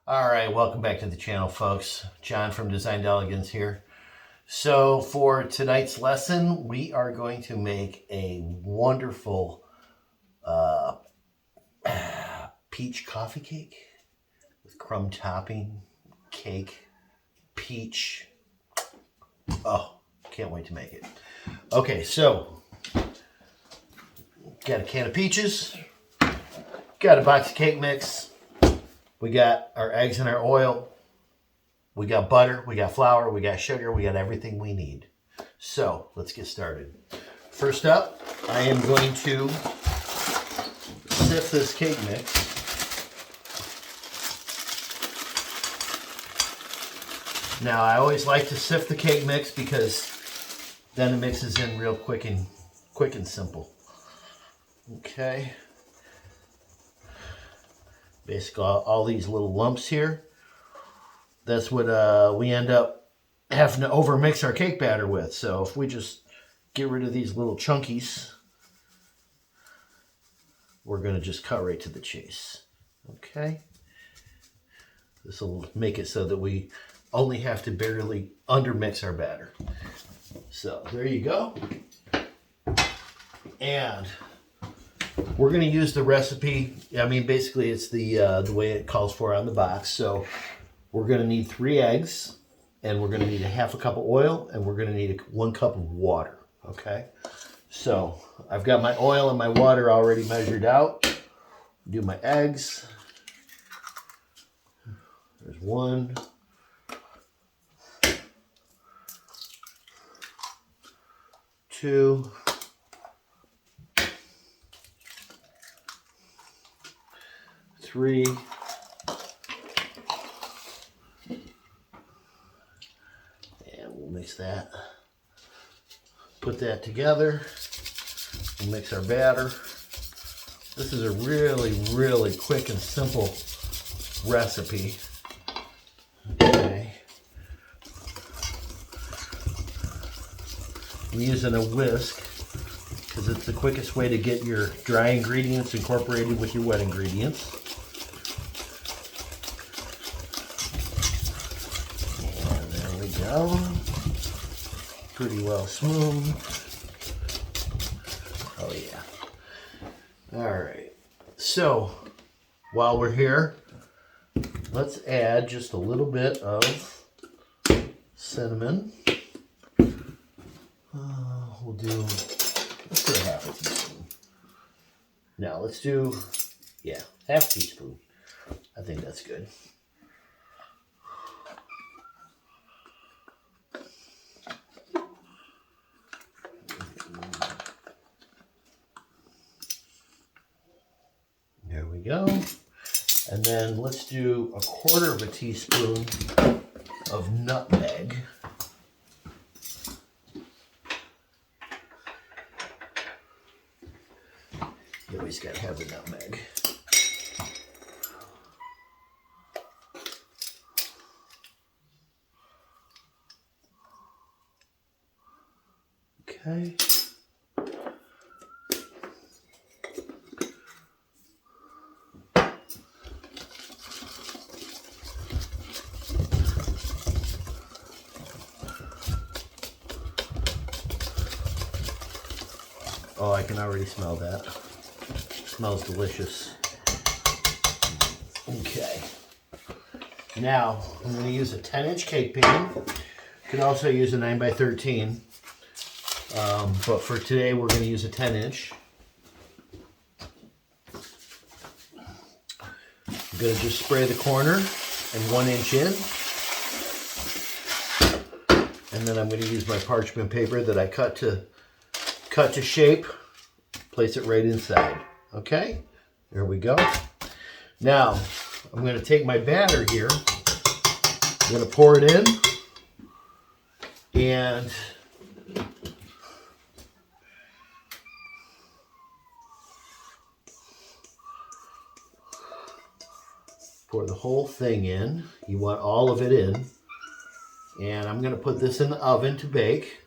All right, welcome back to the channel, folks. John from Designed Elegance here. So for tonight's lesson, we are going to make a wonderful peach coffee cake with crumb topping, cake, peach. Oh, can't wait to make it. Okay, so got a can of peaches, got a box of cake mix. We got our eggs and our oil. We got butter, we got flour, we got sugar, we got everything we need. So let's get started. First up, I am going to sift this cake mix. Now I always like to sift the cake mix because then it mixes in real quick and simple. Okay. Basically, all these little lumps here, that's what we end up having to overmix our cake batter with. So if we just get rid of these little chunkies, we're going to just cut right to the chase. Okay? This will make it so that we only have to barely undermix our batter. So there you go. And we're going to use the recipe. I mean, basically, it's the way it calls for on the box. So we're going to need 3 eggs, and we're going to need a half a cup of oil, and we're going to need 1 cup of water. Okay. So I've got my oil and my water already measured out. Do my eggs. There's 1. 2. 3, and we'll mix that. Put that together. We'll mix our batter. This is a really, really quick and simple recipe. Okay. I'm using a whisk because it's the quickest way to get your dry ingredients incorporated with your wet ingredients. Pretty well smooth. Oh yeah. All right. So while we're here, let's add just a little bit of cinnamon. Let's do a half a teaspoon. Now let's do, half teaspoon. I think that's good. There we go. And then let's do a 1/4 teaspoon of nutmeg. You always got to have the nutmeg. Okay. Oh, I can already smell that. It smells delicious. Okay. Now, I'm going to use a 10-inch cake pan. You could also use a 9x13. But for today, we're going to use a 10-inch. I'm going to just spray the corner and 1 inch in. And then I'm going to use my parchment paper that I cut to shape, place it right inside. Okay, there we go. Now, I'm going to take my batter here, I'm going to pour it in, and pour the whole thing in. You want all of it in. And I'm going to put this in the oven to bake.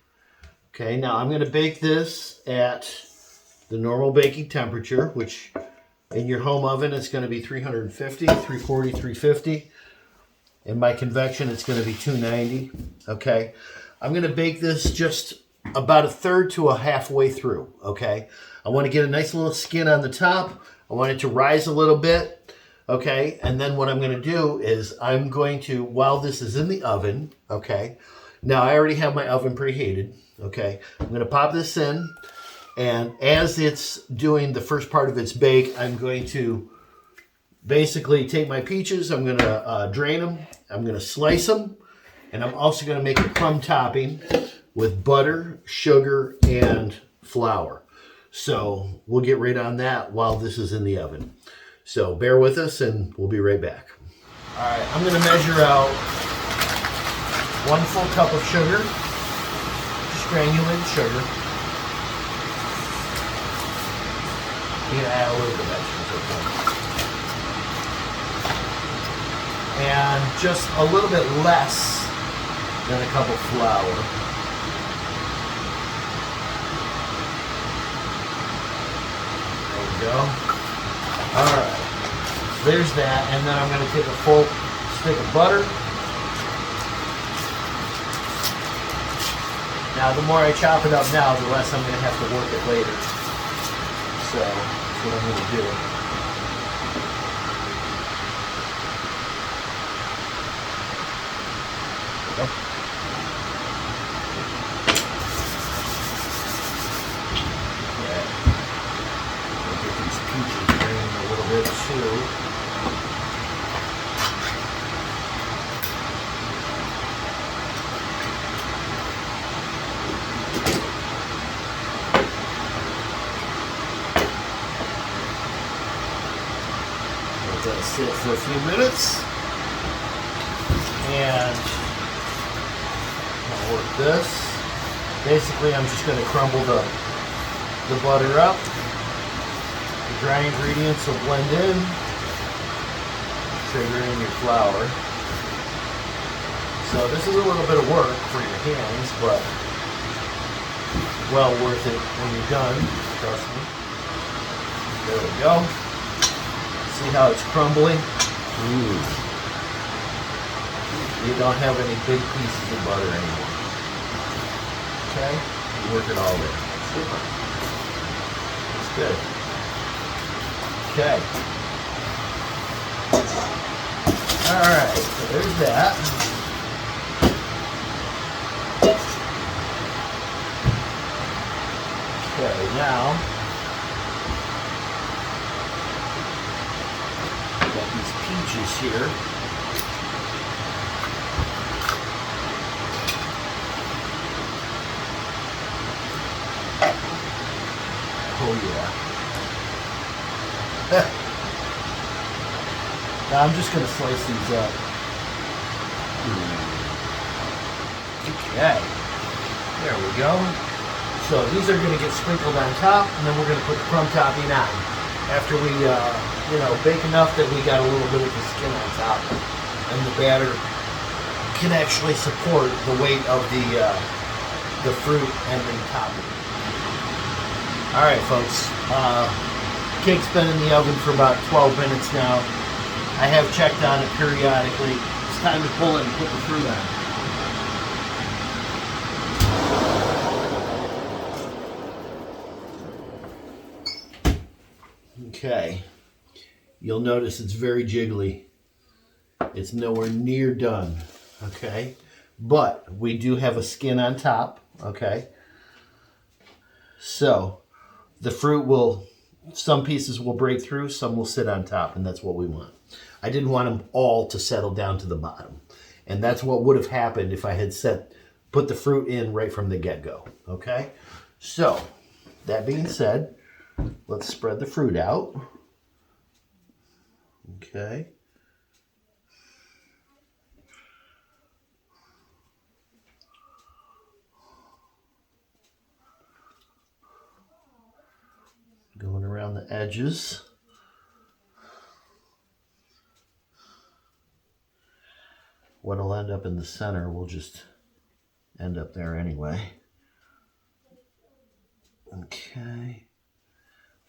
Okay, now I'm going to bake this at the normal baking temperature, which in your home oven is going to be 350, 340, 350. In my convection, it's going to be 290. Okay. I'm going to bake this just about a third to a halfway through. Okay. I want to get a nice little skin on the top. I want it to rise a little bit. Okay. And then what I'm going to do is I'm going to, while this is in the oven, okay. Now I already have my oven preheated. Okay. I'm going to pop this in. And as it's doing the first part of its bake, I'm going to basically take my peaches. I'm going to drain them. I'm going to slice them. And I'm also going to make a crumb topping with butter, sugar, and flour. So we'll get right on that while this is in the oven. So bear with us and we'll be right back. All right, I'm going to measure out 1 full cup of sugar, just granulated sugar. You can add a little bit of extra. And just a little bit less than a cup of flour. There we go. All right, there's that. And then I'm going to take a full stick of butter. Now, the more I chop it up now, the less I'm going to have to work it later. So that's what I'm going to do. Too. Let that sit for a few minutes, and I'll work this. Basically, I'm just going to crumble the butter up. The dry ingredients will blend in. Sugar and your flour. So this is a little bit of work for your hands, but well worth it when you're done. Trust me. There we go. See how it's crumbling? Ooh. You don't have any big pieces of butter anymore. Okay? You work it all in. Super. That's good. Okay. Alright, so there's that. Okay, now I've got these peaches here. Oh yeah. Now I'm just going to slice these up. Okay, there we go. So these are going to get sprinkled on top, and then we're going to put the crumb topping on. After we, bake enough that we got a little bit of the skin on top, and the batter can actually support the weight of the fruit and the topping. All right, folks. Cake's been in the oven for about 12 minutes now. I have checked on it periodically. It's time to pull it and put the fruit on. Okay. You'll notice it's very jiggly. It's nowhere near done. Okay. But we do have a skin on top. Okay. So the fruit will, some pieces will break through, some will sit on top, and that's what we want. I didn't want them all to settle down to the bottom. And that's what would have happened if I had put the fruit in right from the get-go. Okay? So, that being said, let's spread the fruit out. Okay. Going around the edges. What'll end up in the center will just end up there anyway. Okay.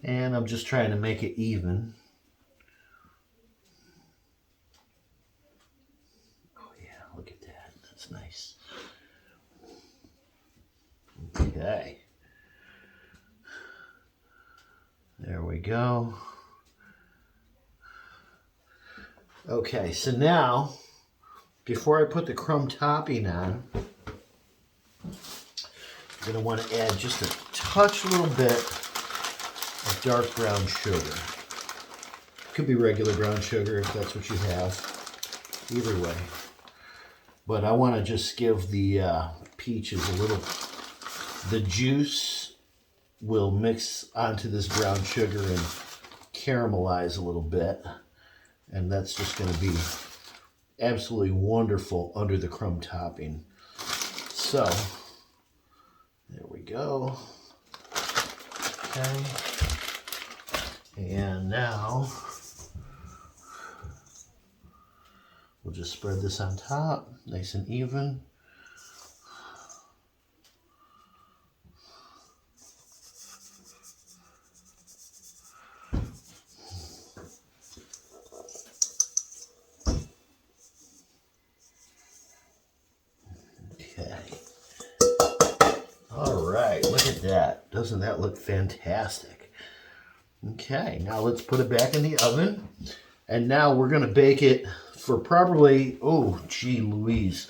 And I'm just trying to make it even. nice. Okay. There we go. Okay, so now, before I put the crumb topping on, I'm going to want to add just a touch, little bit of dark brown sugar. Could be regular brown sugar if that's what you have. Either way. But I want to just give the peaches a little... The juice will mix onto this brown sugar and caramelize a little bit. And that's just going to be absolutely wonderful under the crumb topping. So, there we go. Okay. And now, we'll just spread this on top, nice and even. Look at that. Doesn't that look fantastic? Okay, now let's put it back in the oven. And now we're going to bake it for probably, oh, gee Louise,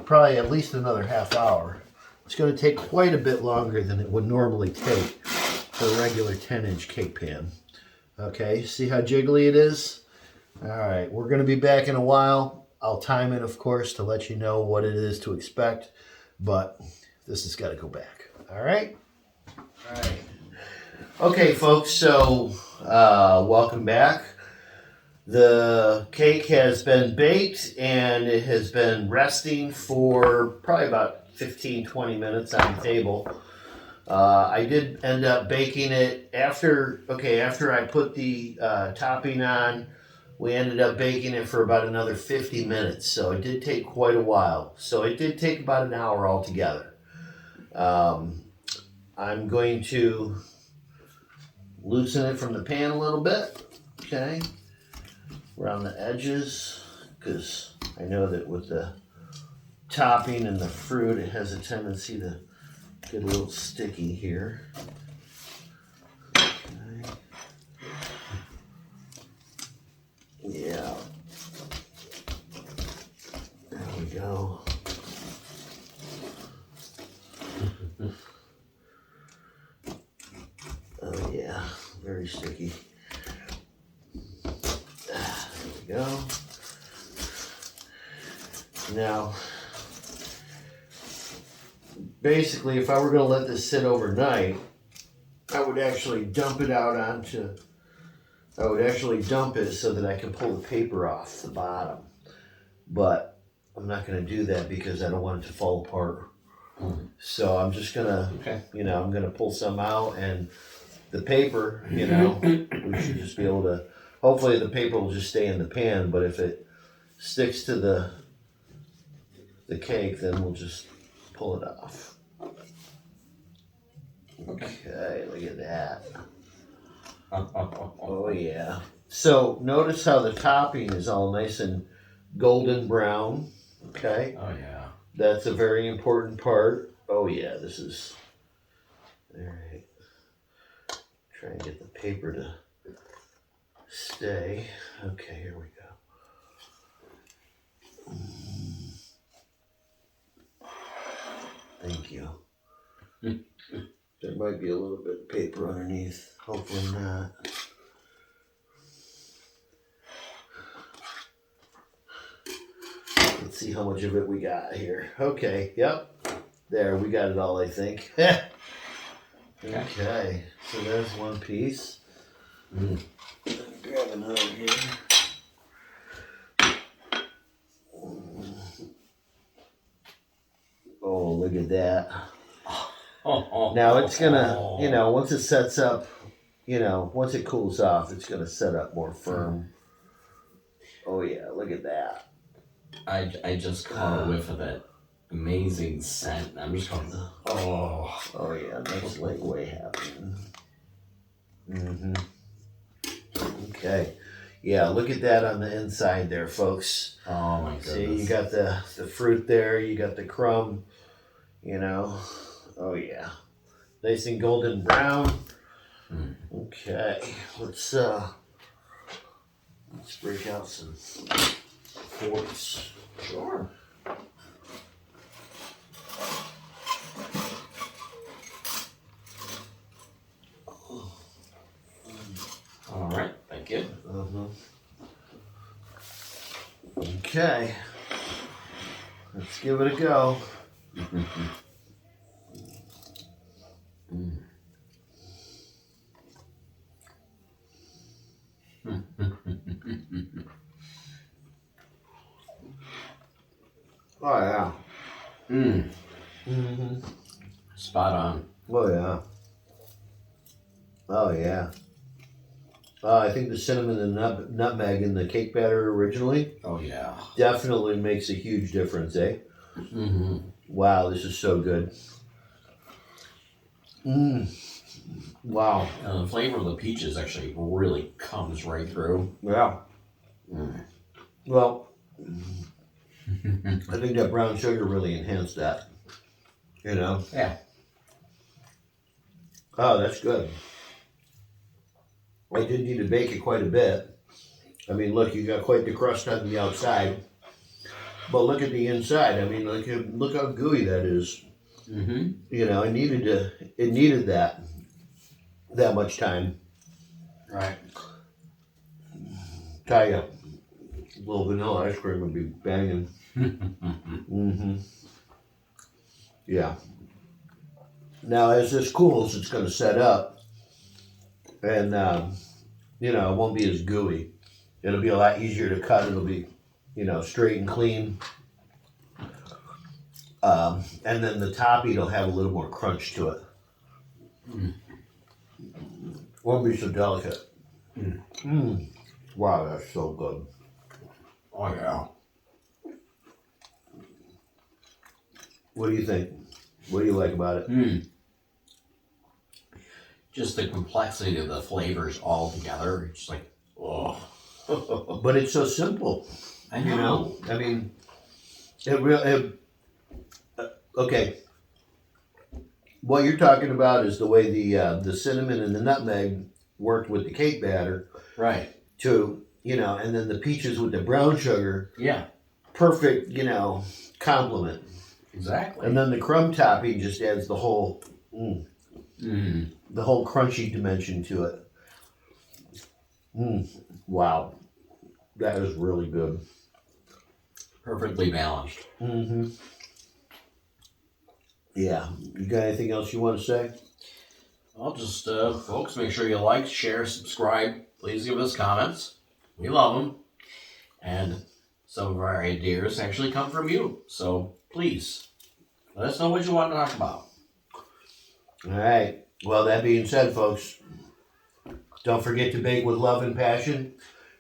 probably at least another half hour. It's going to take quite a bit longer than it would normally take for a regular 10-inch cake pan. Okay, see how jiggly it is? All right, we're going to be back in a while. I'll time it, of course, to let you know what it is to expect. But this has got to go back. All right? All right. Okay, folks, so welcome back. The cake has been baked and it has been resting for probably about 15-20 minutes on the table. I did end up baking it after I put the topping on. We ended up baking it for about another 50 minutes, so it did take quite a while. So it did take about an hour altogether. I'm going to loosen it from the pan a little bit, okay, around the edges, because I know that with the topping and the fruit, it has a tendency to get a little sticky here. Okay. Yeah. There we go. Oh yeah, very sticky. There we go. Now, basically, if I were going to let this sit overnight, I would actually dump it out onto, I would actually dump it so that I can pull the paper off the bottom. But I'm not going to do that because I don't want it to fall apart. So I'm just going to, I'm going to pull some out, and the paper, we should just be able to, hopefully the paper will just stay in the pan, but if it sticks to the cake, then we'll just pull it off. Okay, look at that. Oh yeah. So notice how the topping is all nice and golden brown. Okay. Oh yeah. That's a very important part. Oh yeah, this is, all right. Try and get the paper to stay. Okay, here we go. Thank you. There might be a little bit of paper underneath. Hopefully not. Let's see how much of it we got here. Okay, yep. There, we got it all, I think. Okay, so there's one piece. Grab another here. Oh, look at that. Now it's gonna, once it sets up, once it cools off, it's gonna set up more firm. Oh yeah, look at that. I just caught a whiff of that amazing scent. I'm just going, oh yeah, that's way happening. Okay. Yeah, look at that on the inside there, folks. Oh my goodness. See, you got the fruit there, you got the crumb, you know. Oh yeah. Nice and golden brown. Okay, let's break out some forks. Sure. All right, thank you. Okay, let's give it a go. Oh yeah. Spot on. Oh yeah. Oh yeah. I think the cinnamon and nutmeg in the cake batter originally Oh yeah. definitely makes a huge difference, eh? Wow, this is so good. Wow. The flavor of the peaches actually really comes right through. Yeah. Well, I think that brown sugar really enhanced that. You know? Yeah. Oh, that's good. I did need to bake it quite a bit. I mean, look, you got quite the crust on the outside. But look at the inside. I mean, look how gooey that is. You know, it needed that much time. Right. Tell you, a little vanilla ice cream would be banging. Yeah. Now, as this cools, it's going to set up, and you know, it won't be as gooey. It'll be a lot easier to cut. It'll be, you know, straight and clean. And then the topping will have a little more crunch to it. Won't be so delicate. Wow, that's so good. Oh yeah. What do you think? What do you like about it? Just the complexity of the flavors all together. It's like, oh. But it's so simple. I You know. know, I mean, okay. What you're talking about is the way the cinnamon and the nutmeg worked with the cake batter Right. to, you know, and then the peaches with the brown sugar. Yeah. Perfect, you know, complement. Exactly. And then the crumb topping just adds the whole crunchy dimension to it. Wow, that is really good. Perfectly balanced. Yeah, you got anything else you want to say? Well, just folks, make sure you like, share, subscribe. Please give us comments. We love them. And some of our ideas actually come from you. So please, let us know what you want to talk about. All right. Well, that being said, folks, don't forget to bake with love and passion.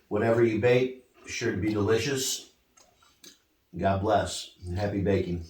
Whatever you bake, sure to be delicious. God bless and happy baking.